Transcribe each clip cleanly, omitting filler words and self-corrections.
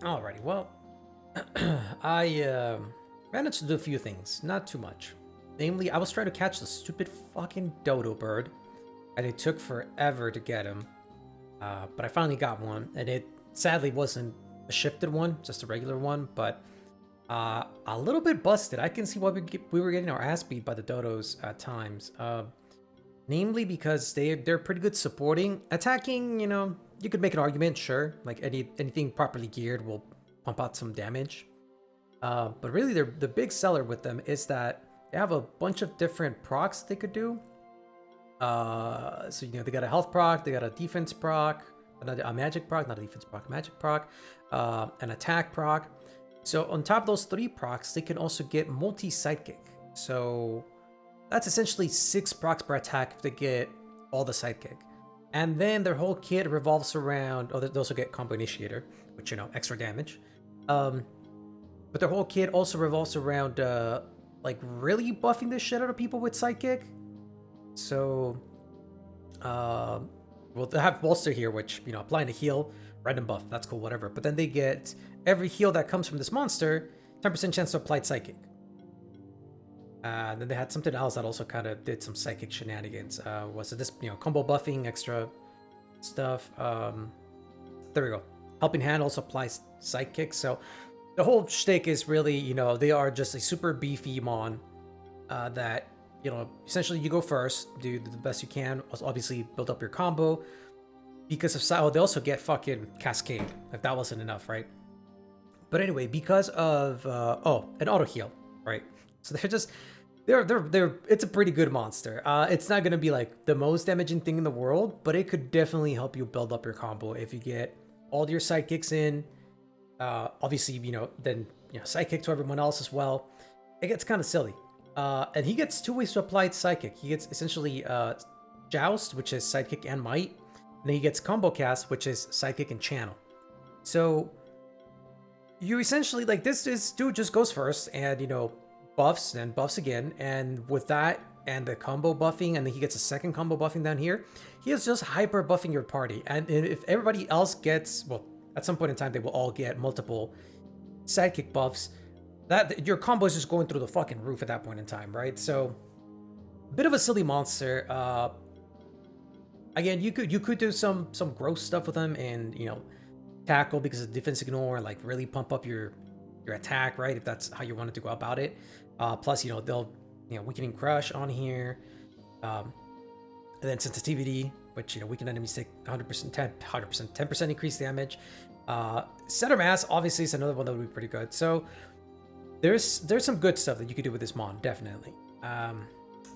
Alrighty, well, I managed to do a few things, not too much. Namely, I was trying to catch the stupid fucking dodo bird, and it took forever to get him. But I finally got one, and it sadly wasn't a shifted one, just a regular one, but a little bit busted. I can see why we were getting our ass beat by the dodos at times. Namely because they're pretty good supporting. Attacking, you could make an argument, sure. Like anything properly geared will pump out some damage. But really, the big seller with them is that they have a bunch of different procs they could do. So they got a health proc, they got a defense proc, a magic proc, not a defense proc, a magic proc, an attack proc. So on top of those three procs, they can also get multi-sidekick. So that's essentially 6 procs per attack if they get all the sidekick. And then their whole kit revolves around, they also get combo initiator, which, extra damage. But their whole kit also revolves around, like, really buffing the shit out of people with sidekick. So, well, they have bolster here, which, applying a heal, random buff, that's cool, whatever. But then they get every heal that comes from this monster, 10% chance to apply psychic. Then they had something else that also kind of did some psychic shenanigans. Was it this, combo buffing, extra stuff? There we go. Helping Hand also applies psychic. So the whole shtick is really, they are just a super beefy mon that, essentially you go first, do the best you can. Obviously build up your combo. Because of Sao, they also get fucking Cascade, if that wasn't enough, right? But anyway, because of, an auto heal, right? So they're just, it's a pretty good monster. It's not gonna be like the most damaging thing in the world, but it could definitely help you build up your combo if you get all your sidekicks in. Obviously, then sidekick to everyone else as well. It gets kind of silly. And he gets 2 ways to apply sidekick. He gets essentially Joust, which is sidekick and might, and then he gets combo cast, which is sidekick and channel. So you essentially like this dude just goes first and buffs and buffs again, and with that and the combo buffing, and then he gets a second combo buffing down here, he is just hyper buffing your party. And if everybody else gets, well, at some point in time they will all get multiple sidekick buffs, that your combo is just going through the fucking roof at that point in time, right? So bit of a silly monster. Again, you could do some gross stuff with him and tackle because of defense ignore, like really pump up your attack, right? If that's how you wanted to go about it. Plus, they'll weakening crush on here, and then sensitivity, which weaken enemies take 100%, 10% increased damage. Center mass obviously is another one that would be pretty good. So there's some good stuff that you could do with this mon, definitely.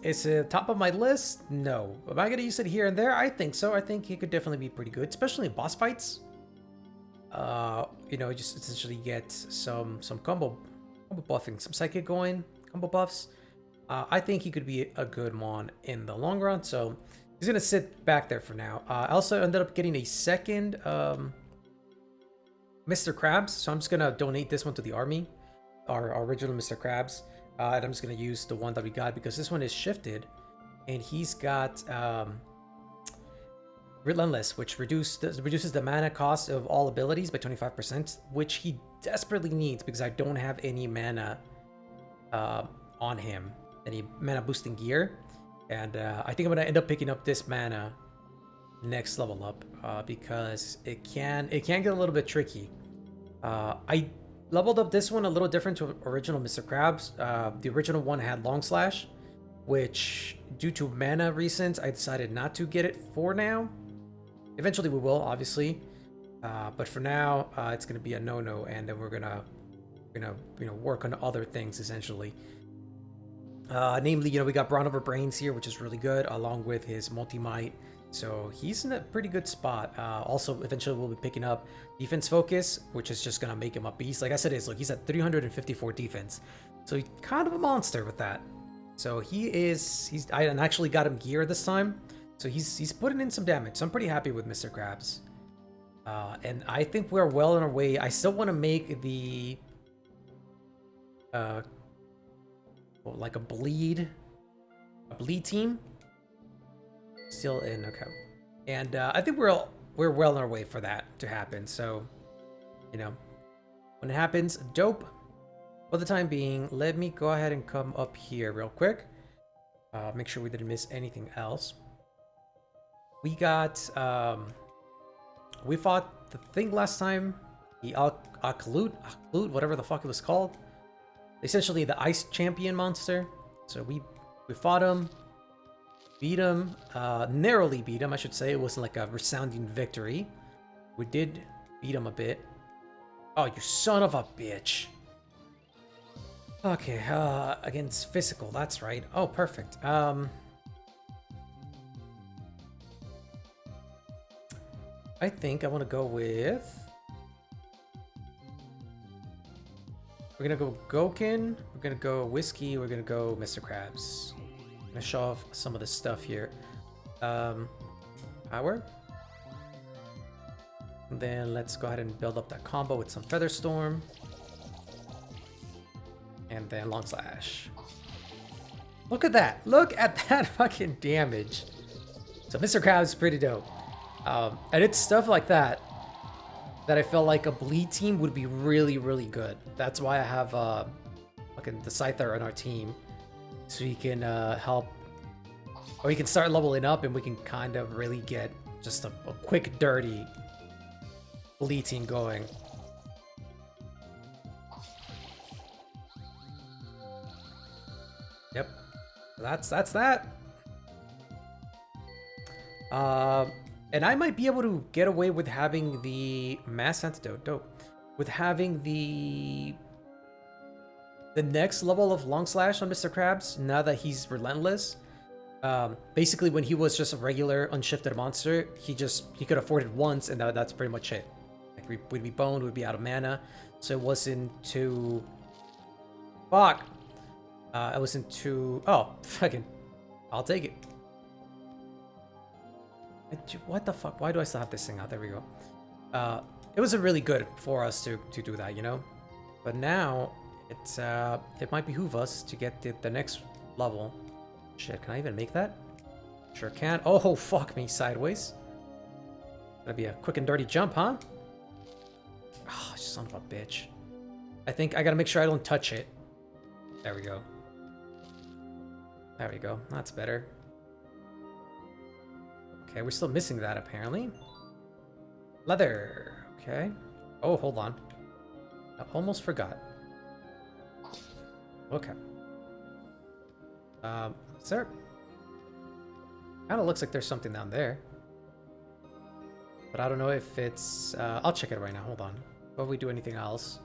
Is it top of my list? No. Am I gonna use it here and there? I think so. I think he could definitely be pretty good, especially in boss fights. Just essentially get some combo buffing, some psychic going, combo buffs. I think he could be a good mon in the long run, so he's gonna sit back there for now. I also ended up getting a second Mr. Krabs, so I'm just gonna donate this one to the army, our original Mr. Krabs, and I'm just gonna use the one that we got because this one is shifted, and he's got Relentless, which reduces the mana cost of all abilities by 25%, which he desperately needs because I don't have any mana on him, any mana boosting gear, and I think I'm gonna end up picking up this mana next level up because it can get a little bit tricky. I leveled up this one a little different to original Mr. Krabs. The original one had Long Slash, which due to mana reasons I decided not to get it for now. Eventually we will, obviously, but for now it's gonna be a no-no, and then we're gonna work on other things essentially. Namely, we got Brawn over Brains here, which is really good, along with his multi-might. So he's in a pretty good spot. Also, eventually we'll be picking up Defense Focus, which is just gonna make him a beast. Like I said, he's at 354 defense, so he's kind of a monster with that. So I actually got him gear this time. So he's putting in some damage. So I'm pretty happy with Mr. Krabs. And I think we're well on our way. I still want to make the like a bleed team. Still in, okay. And I think we're well on our way for that to happen. So, When it happens, dope. For the time being, let me go ahead and come up here real quick. Make sure we didn't miss anything else. We got, we fought the thing last time. The Aklut, whatever the fuck it was called. Essentially the ice champion monster. So we fought him. Beat him. Narrowly beat him, I should say. It wasn't like a resounding victory. We did beat him a bit. Oh, you son of a bitch. Okay, against physical, that's right. Oh, perfect. I think I want to go with... We're gonna go Gokin, we're gonna go Whiskey, we're gonna go Mr. Krabs. I'm gonna show off some of this stuff here. Power. And then let's go ahead and build up that combo with some Feather Storm. And then Long Slash. Look at that! Look at that fucking damage! So Mr. Krabs is pretty dope. And it's stuff like that that I felt like a bleed team would be really, really good. That's why I have fucking the Scyther on our team. So he can help, or he can start leveling up and we can kind of really get just a quick, dirty bleed team going. Yep, that's that. And I might be able to get away with having the mass antidote, dope. With having the next level of Long Slash on Mr. Krabs, now that he's relentless. Basically when he was just a regular unshifted monster, he could afford it once and that's pretty much it. Like we'd be boned, we'd be out of mana. So it wasn't too... Fuck! It wasn't too... Oh, fucking... I'll take it. What the fuck? Why do I still have this thing out? There we go. It wasn't really good for us to do that, you know? But now, it might behoove us to get the next level. Shit, can I even make that? Sure can. Oh, fuck me, sideways. That'd be a quick and dirty jump, huh? Oh, son of a bitch. I think I gotta make sure I don't touch it. There we go. There we go. That's better. Okay, we're still missing that, apparently. Leather. Okay. Oh, hold on. I almost forgot. Okay. Sir. Kinda looks like there's something down there. But I don't know if it's... I'll check it right now. Hold on. Before we do anything else.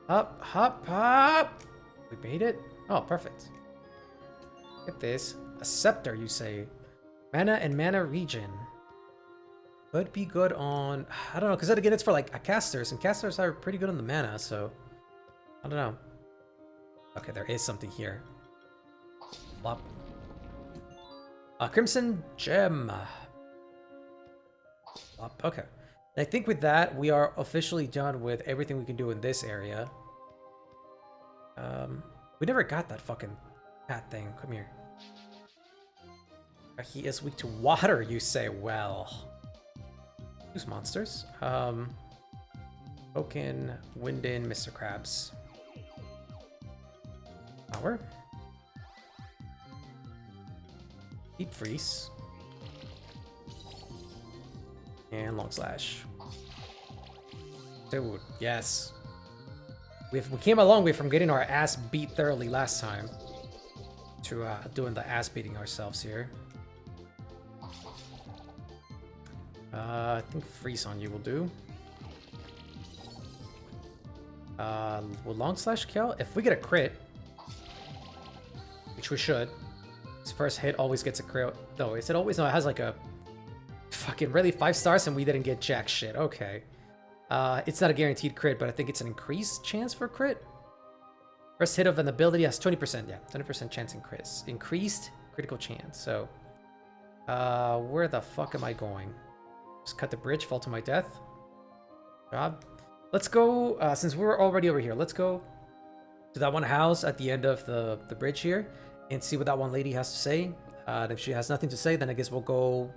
Hop, hop, hop! We made it? Oh, perfect. Look at this. A scepter, you say. Mana and mana regen. Could be good on... I don't know, because then again, it's for like casters, and casters are pretty good on the mana, so... I don't know. Okay, there is something here. Flop. Crimson Gem. Flop. Okay. And I think with that, we are officially done with everything we can do in this area. We never got that fucking cat thing. Come here. He is weak to water, you say. Well, use monsters. Oaken, Windin, Mr. Krabs. Power. Deep Freeze. And Long Slash. Dude, yes. We came a long way from getting our ass beat thoroughly last time to doing the ass beating ourselves here. I think Freeze on you will do. Will Long Slash kill? If we get a crit, which we should. His first hit always gets a crit. No, is it always? No, it has like a fucking really 5 stars and we didn't get jack shit. Okay. It's not a guaranteed crit, but I think it's an increased chance for crit. First hit of an ability has 20%. Yeah, 20% chance in crits. Increased critical chance. So, where the fuck am I going? Just cut the bridge, fall to my death. Job. Let's go, since we're already over here, let's go to that one house at the end of the bridge here and see what that one lady has to say. If she has nothing to say, then I guess we'll go...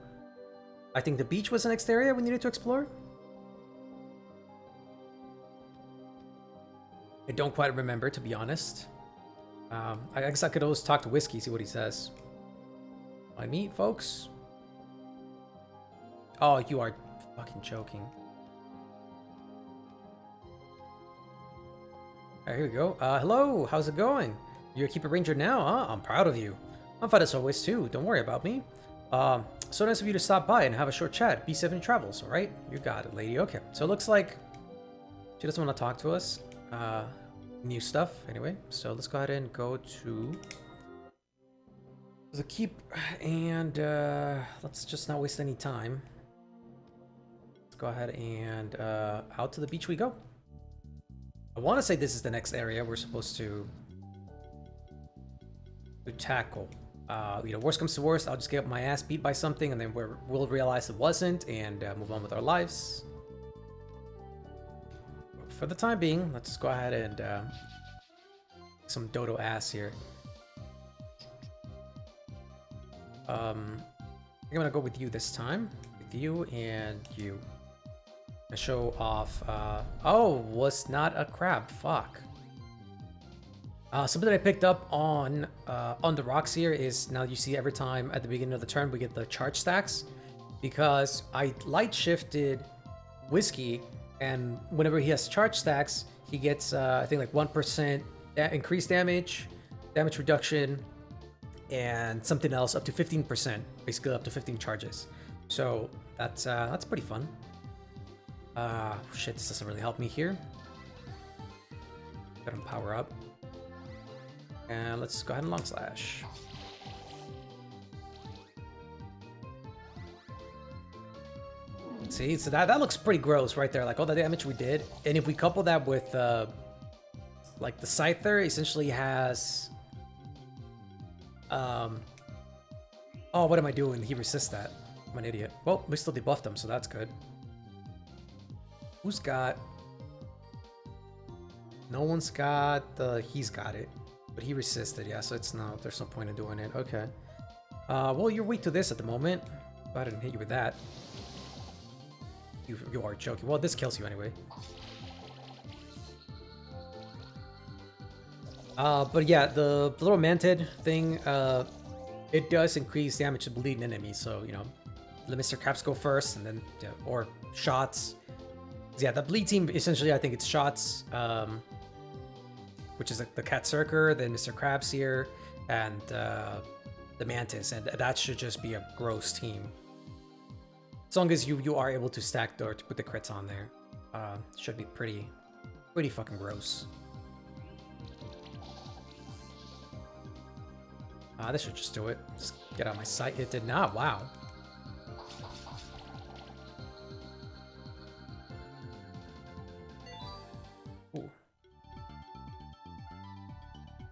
I think the beach was the next area we needed to explore. I don't quite remember, to be honest. I guess I could always talk to Whiskey, see what he says. My meat, folks? Oh, you are fucking joking. Alright, here we go. Hello, how's it going? You're a Keeper Ranger now, huh? I'm proud of you. I'm fine as always, too. Don't worry about me. So nice of you to stop by and have a short chat. Be safe in your travels, alright? You got it, lady. Okay, so it looks like she doesn't want to talk to us. New stuff, anyway. So let's go ahead and go to the keep, and let's just not waste any time. Let's go ahead and out to the beach we go. I want to say this is the next area we're supposed to tackle. You know, worst comes to worst, I'll just get my ass beat by something, and then we'll realize it wasn't, and move on with our lives. For the time being, let's just go ahead and some dodo ass here. I'm gonna go with you this time. With you and you. To show off. Oh, was not a crab. Fuck. Something that I picked up on the rocks here is now you see every time at the beginning of the turn we get the charge stacks, because I light shifted Whiskey, and whenever he has charge stacks, he gets I think like 1% increased damage reduction, and something else up to 15%, basically up to 15 charges. So that's pretty fun. Shit, this doesn't really help me here. Let him power up. And let's go ahead and long slash. See, so that looks pretty gross right there, like all the damage we did. And if we couple that with like the Scyther essentially has oh, what am I doing? He resists that. I'm an idiot. Well, we still debuffed him, so that's good. Who's got? No one's got the. He's got it, but he resisted. Yeah, so it's no. There's no point in doing it. Okay. Well, you're weak to this at the moment. Go ahead and hit you with that. You are joking. Well, this kills you anyway. But yeah, the little mantid thing. It does increase damage to bleeding enemies. So you know, let Mr. Caps go first, and then or shots. Yeah, the bleed team, essentially, I think it's shots, which is like the Cat Circer, then Mr. Krabs here, and the Mantis, and that should just be a gross team. As long as you are able to stack or to put the crits on there, should be pretty fucking gross. This should just do it. Just get out of my sight. It did not. Wow.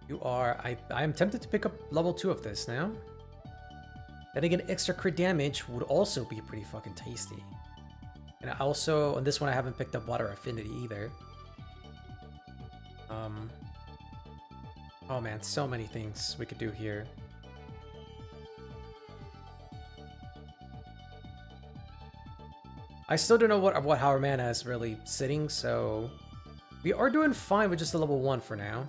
You are. I am tempted to pick up level 2 of this now. Then again, extra crit damage would also be pretty fucking tasty. And I also, on this one, I haven't picked up Water Affinity either. Oh man, so many things we could do here. I still don't know what how our mana is really sitting, so we are doing fine with just a level 1 for now.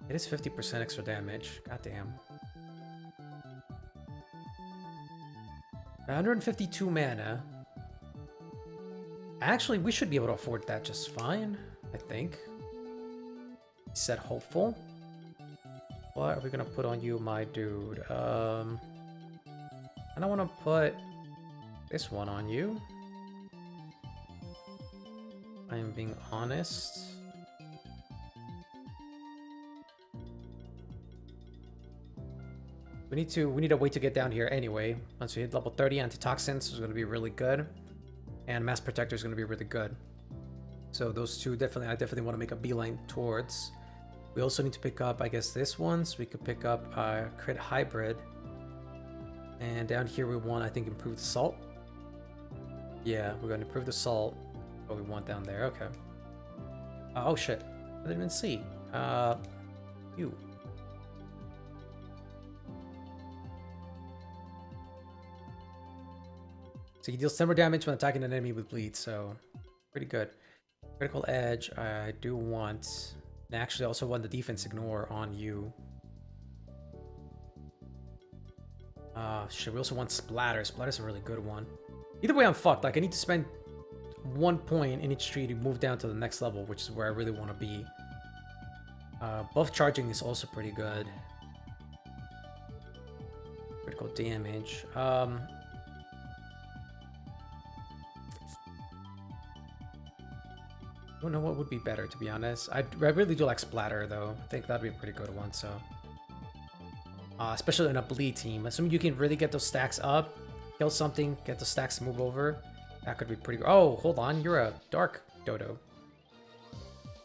It is 50% extra damage. Goddamn. 152 mana. Actually, we should be able to afford that just fine, I think. Set hopeful. What are we gonna put on you, my dude? I don't want to put this one on you. I am being honest. We need to wait to get down here anyway. Once we hit level 30, Antitoxins is going to be really good, and Mass Protector is going to be really good. So those two I definitely want to make a beeline towards. We also need to pick up, I guess, this one, so we could pick up Crit Hybrid. And down here we want, I think, Improved Salt. Yeah, we're going to improve the salt. What we want down there, okay. Oh shit, I didn't even see. You. So he deals 10 more damage when attacking an enemy with bleed, so pretty good. Critical edge. I do want. And actually, also want the defense ignore on you. Shit, we also want splatter. Splatter's a really good one. Either way, I'm fucked. Like, I need to spend 1 point in each tree to move down to the next level, which is where I really want to be. Buff charging is also pretty good. Critical damage. I don't know what would be better, to be honest. I really do like splatter, though. I think that'd be a pretty good one, so. Especially in a bleed team. Assuming you can really get those stacks up, kill something, get the stacks to move over. That could be pretty good. Oh, hold on. You're a dark dodo.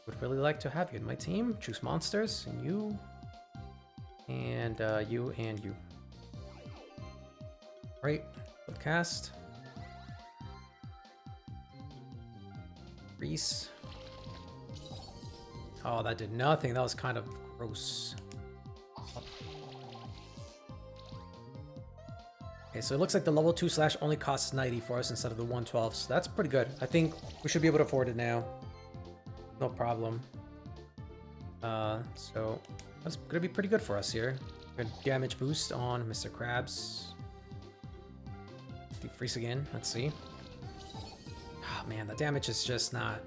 Would really like to have you in my team. Choose monsters. And you. And you and you. Right. Cast. Reese. Oh, that did nothing. That was kind of gross. Okay, so it looks like the level 2 slash only costs 90 for us instead of the 112, so that's pretty good. I think we should be able to afford it now. No problem. So that's gonna be pretty good for us here. Good damage boost on Mr. Krabs. Deep freeze again. Let's see. Oh man, the damage is just not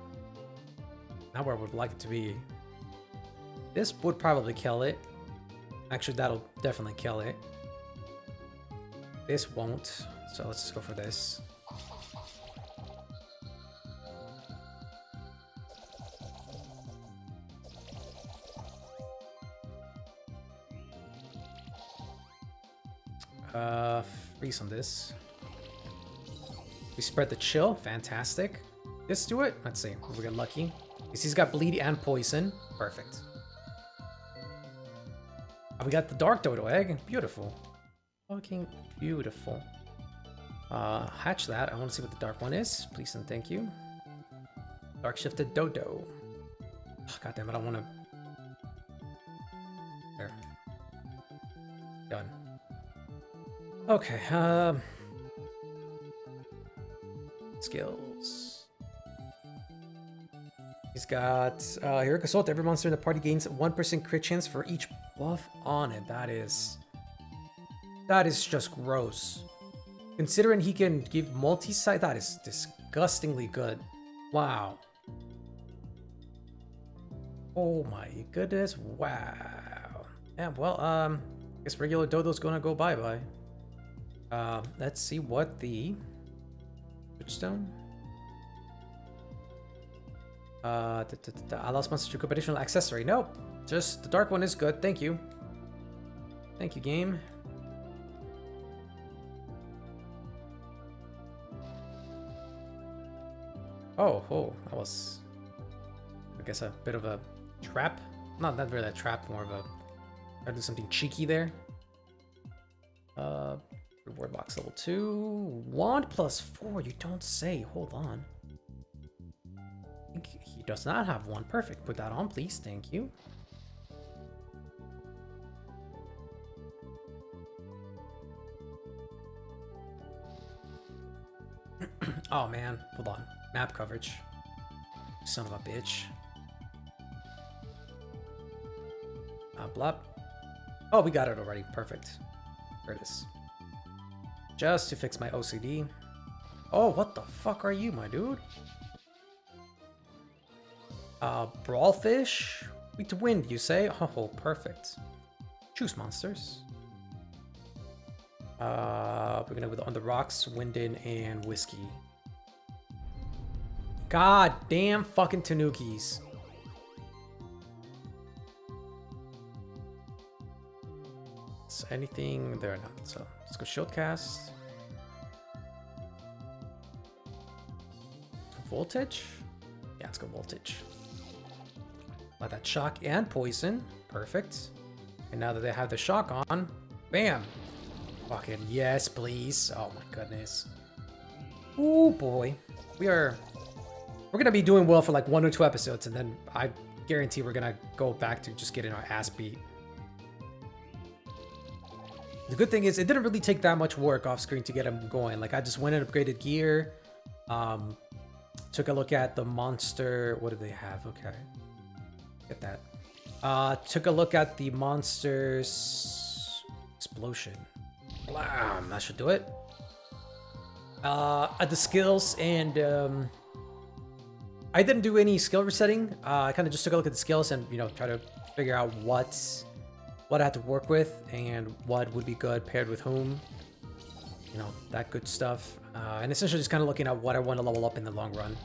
where I would like it to be. This would probably kill it. Actually, that'll definitely kill it. This won't, so let's just go for this. Freeze on this. We spread the chill, fantastic. Let's do it. Let's see if we get lucky. Because he's got bleed and poison, perfect. We got the dark dodo egg, beautiful. Fucking beautiful. Hatch that. I want to see what the dark one is. Please and thank you. Dark shifted dodo. Oh, God damn it, I don't want to. There. Done. Okay. Skills. He's got Heroic Assault. Every monster in the party gains 1% crit chance for each buff on it. That is just gross. Considering he can give multi-site, that is disgustingly good. Wow. Oh my goodness, wow. Yeah, well, I guess regular Dodo's gonna go bye-bye. Let's see what the Switchstone. Allows monsters to equip additional accessory. Nope, just the dark one is good. Thank you. Thank you, game. Oh, that was, I guess, a bit of a trap. Not really a trap, more of a, try to do something cheeky there. Reward box level 2. Wand +4, you don't say. Hold on. I think he does not have one. Perfect. Put that on, please. Thank you. Oh man, hold on. Map coverage. Son of a bitch. Blop. Oh, we got it already. Perfect. There it is. Just to fix my OCD. Oh, what the fuck are you, my dude? Brawlfish? Weak to wind, you say? Oh, perfect. Choose monsters. We're gonna go on the rocks, Winden, and whiskey. God damn fucking Tanukis. So anything there? No. So let's go shield cast. Voltage? Yeah, let's go voltage. Let that shock and poison. Perfect. And now that they have the shock on, bam. Fucking yes, please. Oh my goodness. Oh boy. We're gonna be doing well for like 1 or 2 episodes, and then I guarantee we're gonna go back to just getting our ass beat. The good thing is it didn't really take that much work off screen to get him going. Like I just went and upgraded gear. Took a look at the monster. What do they have? Okay. Get that. Took a look at the monster's explosion. Blam! That should do it. At the skills, and I didn't do any skill resetting. I kind of just took a look at the skills and, you know, try to figure out what I had to work with and what would be good paired with whom. You know, that good stuff. And essentially just kind of looking at what I want to level up in the long run.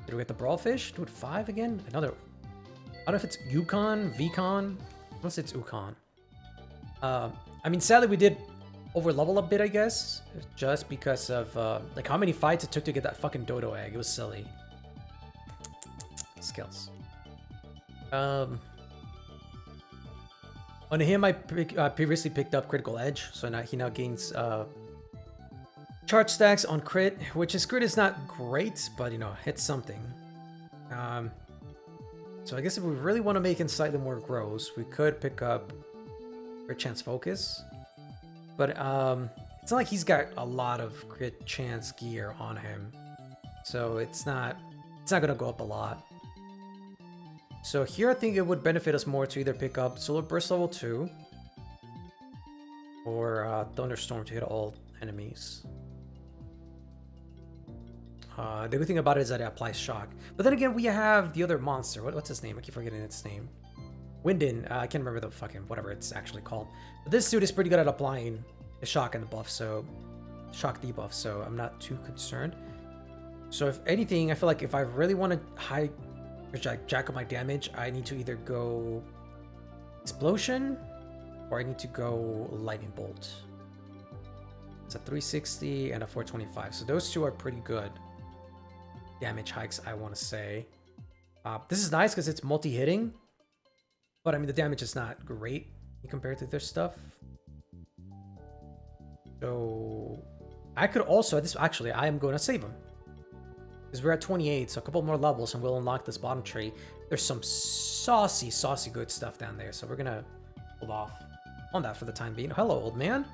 Did we get the Brawlfish? Do it 5 again? Another... I don't know if it's Yukon, Vcon. Unless it's Ukon. I mean, sadly, we did over level a bit, I guess. Just because of, like, how many fights it took to get that fucking Dodo egg. It was silly. Skills. On him, I previously picked up Critical Edge. So now he now gains, charge stacks on crit, which his crit is not great, but, you know, hits something. So I guess if we really want to make him slightly more gross, we could pick up Crit Chance Focus. But it's not like he's got a lot of Crit Chance gear on him. So it's not going to go up a lot. So here I think it would benefit us more to either pick up Solar Burst level 2 or Thunderstorm to hit all enemies. The good thing about it is that it applies shock. But then again, we have the other monster. What's his name? I keep forgetting its name. Winden. I can't remember the fucking whatever it's actually called. But this suit is pretty good at applying the shock and the buff, so shock debuff. So I'm not too concerned. So if anything, I feel like if I really want to jack up my damage, I need to either go Explosion or I need to go Lightning Bolt. It's a 360 and a 425. So those two are pretty good damage hikes, I want to say. This is nice because it's multi-hitting, but I mean the damage is not great compared to their stuff. So I could also, actually I am going to save him because we're at 28, so a couple more levels and we'll unlock this bottom tree. There's some saucy good stuff down there, so we're gonna hold off on that for the time being. Hello, old man.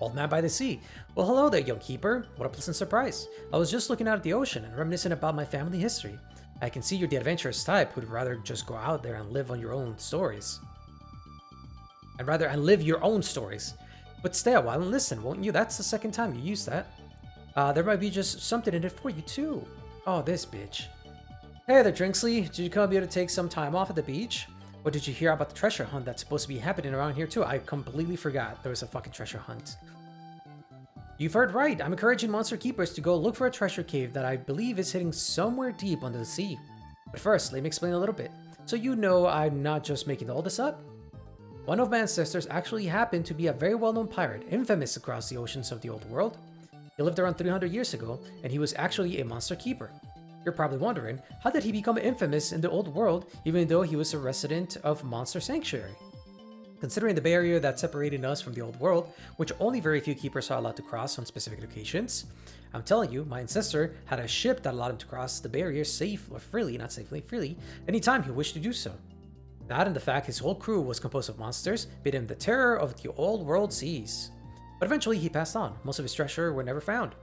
Old man by the sea. Well, hello there, young keeper. What a pleasant surprise. I was just looking out at the ocean and reminiscing about my family history. I can see you're the adventurous type who'd rather just go out there and live on your own stories. And live your own stories. But stay a while and listen, won't you? That's the second time you used that. There might be just something in it for you, too. Oh, this bitch. Hey there, Drinksley. Did you come here to take some time off at the beach? Or did you hear about the treasure hunt that's supposed to be happening around here too? I completely forgot there was a fucking treasure hunt. You've heard right. I'm encouraging monster keepers to go look for a treasure cave that I believe is hidden somewhere deep under the sea. But first, let me explain a little bit. So you know I'm not just making all this up. One of my ancestors actually happened to be a very well-known pirate, infamous across the oceans of the old world. He lived around 300 years ago, and he was actually a monster keeper. You're probably wondering, how did he become infamous in the old world even though he was a resident of Monster Sanctuary? Considering the barrier that separated us from the old world, which only very few keepers are allowed to cross on specific occasions, I'm telling you, my ancestor had a ship that allowed him to cross the barrier freely, anytime he wished to do so. That and the fact his whole crew was composed of monsters made him the terror of the old world seas. But eventually he passed on. Most of his treasure were never found.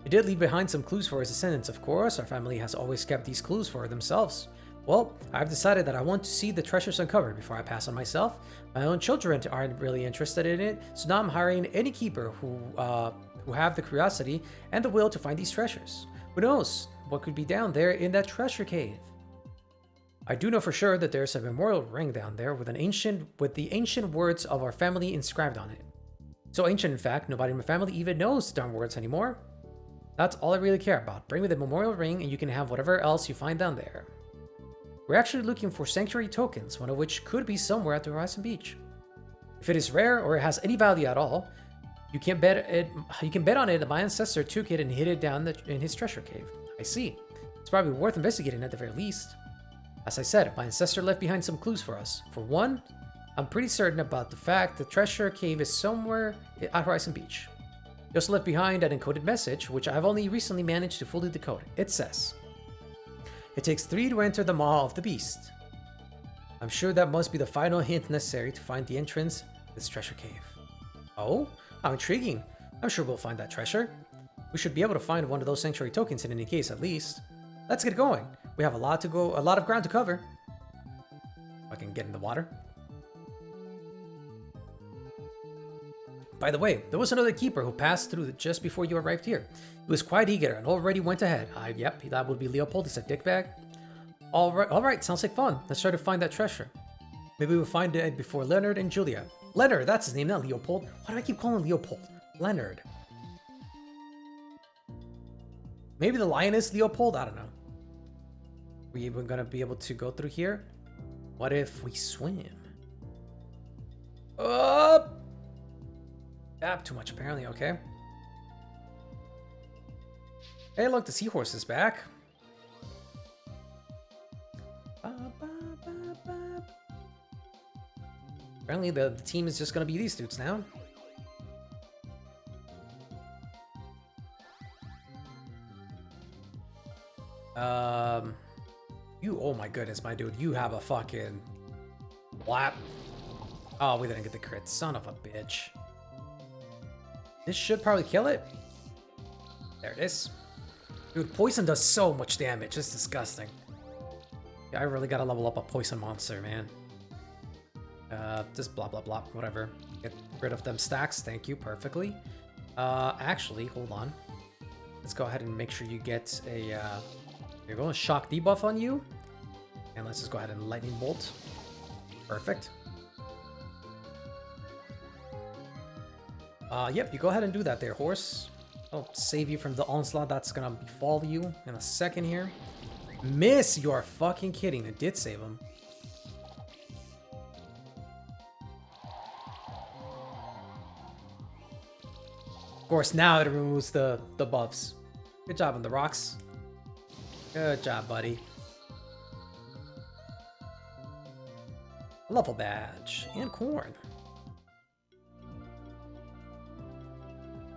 He did leave behind some clues for his descendants, of course. Our family has always kept these clues for themselves. Well, I've decided that I want to see the treasures uncovered before I pass on myself. My own children aren't really interested in it, so now I'm hiring any keeper who have the curiosity and the will to find these treasures. Who knows what could be down there in that treasure cave? I do know for sure that there's a memorial ring down there with the ancient words of our family inscribed on it. So ancient, in fact, nobody in my family even knows the darn words anymore. That's all I really care about. Bring me the memorial ring and you can have whatever else you find down there. We're actually looking for sanctuary tokens, one of which could be somewhere at the Horizon Beach. If it is rare or it has any value at all, you can bet on it that my ancestor took it and hid it down in his treasure cave. I see. It's probably worth investigating at the very least. As I said, my ancestor left behind some clues for us. For one, I'm pretty certain about the fact the treasure cave is somewhere at Horizon Beach. He also left behind an encoded message, which I've only recently managed to fully decode. It says, "It takes 3 to enter the Maw of the Beast." I'm sure that must be the final hint necessary to find the entrance to this treasure cave. Oh, how intriguing. I'm sure we'll find that treasure. We should be able to find one of those sanctuary tokens in any case, at least. Let's get going. We have a lot of ground to cover. I can get in the water. By the way, there was another keeper who passed through just before you arrived here. He was quite eager and already went ahead. Yep, that would be Leopold. He's a dickbag. All right, sounds like fun. Let's try to find that treasure. Maybe we'll find it before Leonard and Julia. Leonard, that's his name, not Leopold. Why do I keep calling him Leopold? Leonard. Maybe the lion is Leopold? I don't know. We even gonna be able to go through here? What if we swim? Up! Too much apparently, okay. Hey, look, the seahorse is back. Apparently the team is just gonna be these dudes now. Oh my goodness, my dude, you have a fucking flap. Oh, we didn't get the crit, son of a bitch. This should probably kill it. There it is. Dude, poison does so much damage, it's disgusting. Yeah, I really gotta level up a poison monster, man. Just blah blah blah, whatever. Get rid of them stacks, thank you, perfectly. Actually, hold on. Let's go ahead and make sure you get a, you're going to shock debuff on you. And let's just go ahead and lightning bolt. Perfect. Yep, you go ahead and do that there, horse. I'll save you from the onslaught that's gonna befall you in a second here. Miss, you are fucking kidding. It did save him. Of course, now it removes the buffs. Good job on the rocks. Good job, buddy. Level badge and corn.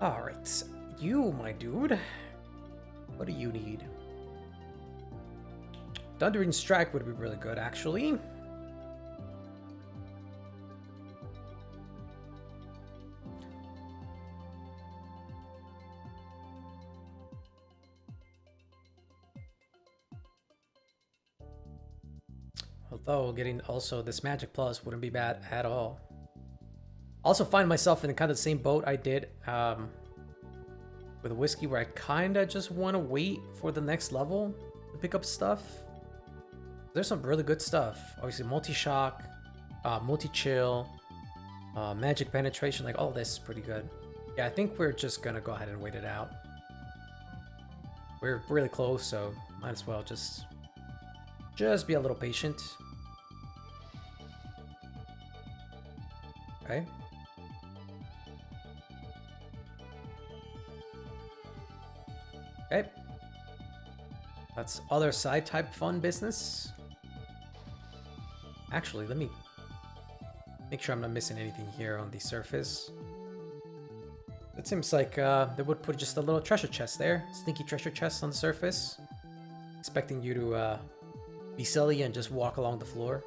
Alright, you, my dude. What do you need? Thundering Strike would be really good, actually. Although getting also this magic plus wouldn't be bad at all. Also find myself in kind of the same boat I did with whiskey, where I kind of just want to wait for the next level to pick up stuff. There's some really good stuff. Obviously, multi-shock, multi-chill, magic penetration, like all this is pretty good. Yeah, I think we're just gonna go ahead and wait it out. We're really close, so might as well just be a little patient. Okay. Okay. That's other side type fun business. Actually, let me make sure I'm not missing anything here on the surface. It seems like they would put just a little treasure chest there. Sneaky treasure chest on the surface. Expecting you to be silly and just walk along the floor.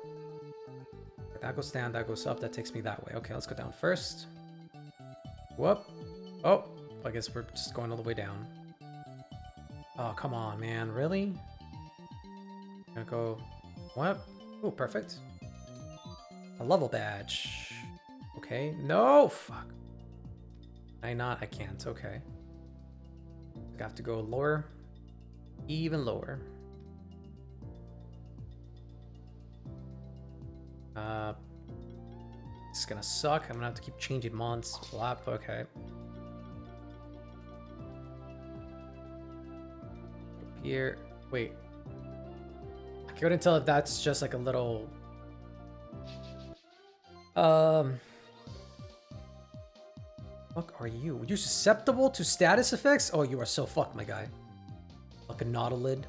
That goes down, that goes up, that takes me that way. Okay, let's go down first. Whoop. Oh, I guess we're just going all the way down. Oh, come on, man. Really? Gonna go... What? Oh, perfect. A level badge. Okay. No! Fuck. I can't. Okay. I have to go lower. Even lower. It's gonna suck. I'm gonna have to keep changing mons. Flap. Okay. Here. Wait. I couldn't tell if that's just like a little... Fuck are you? You're susceptible to status effects? Oh, you are so fucked, my guy. Like a nautilid.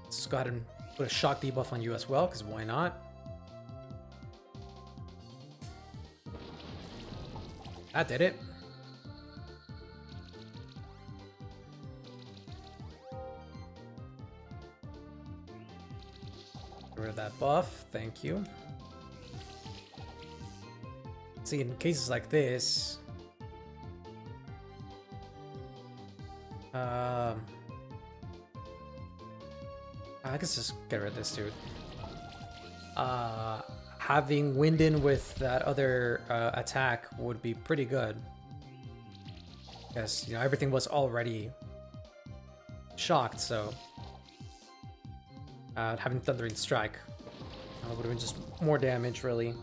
Let's go ahead and put a shock debuff on you as well, because why not? That did it. rid of that buff. Thank you. See, in cases like this, I guess just get rid of this dude. Having Winden with that other attack would be pretty good. Because, you know, everything was already shocked, so having Thundering Strike would have been just more damage, really.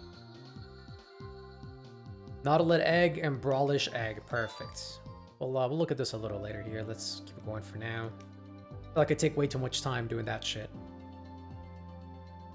Nautilid Egg and Brawlish Egg, perfect. We'll look at this a little later here. Let's keep it going for now. I feel like I take way too much time doing that shit.